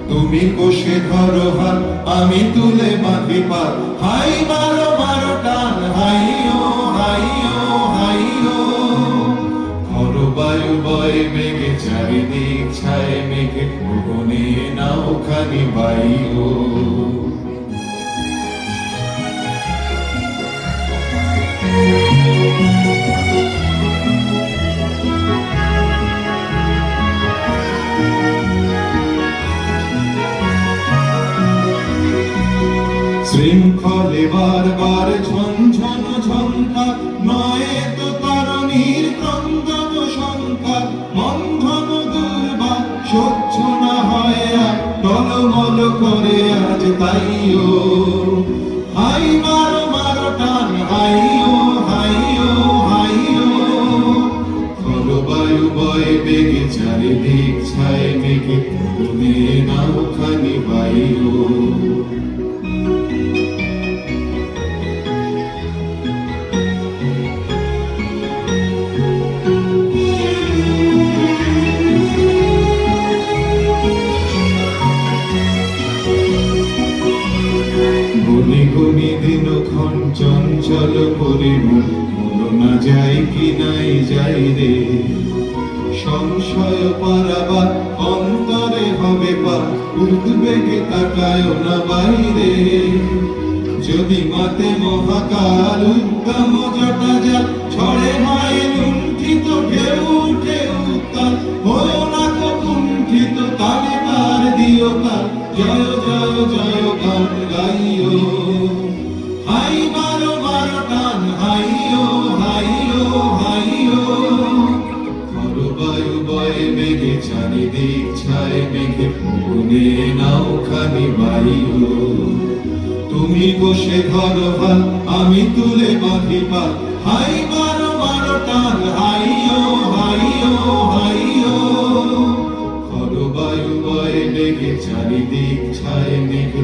তুমি কষে ধরো হাত, আমি তুলে বাঁধি পাত। হাই মারো মারো টান, হাইও হাইও হাইও। খর বায়ু বয় মেঘে, চারিদিক ছায় মেঘে, গগনে নাওখানি বাইও। শৃঙ্খলে বারবার ঝনঝন ঝঙ্কার, নয় তো তরণীর ক্রন্দন শঙ্কা। বন্ধন দুর্বার সহ্য না হয় আর, টলমল করে আজ তাইও। হাই মারো মারো টান, হাইও হাইও হাইও। খর বায়ু বয় বেগে, চারিদিক ছায় মেঘে, গগনে নাওখানি বাইও। গুনি গুনি দিনক্ষণ চঞ্চল পরিমল, মন না যায় কি নাই যাই রে। সংশয় পারাবার অন্তরে হবে পার, উদ্বেগে তাকায় না বাইরে। যদি মাতে মহাকাল উদ্যম জটা যা, ছড়ে হয় লুণ্ঠিত ঢেউ উঠে উত্তাল। হয়েও না কো কুণ্ঠিত, তালে তার দিও তার, জয় জয় জয় গান গাইও। হাই মারো মারো টান, হাইও হাইও হাইও। খর বায়ু বয় মেঘে, চারিদিক ছায় মেঘে, গগনে নাওখানি বাইও। তুমি বসে ধরো হাত, আমি তুলে বাঁধি পাত। হাই মারো মারো টান, হাইও হাইও হাইও। খর বায়ু বয় মেঘে, চারিদিক ছায় মেঘে,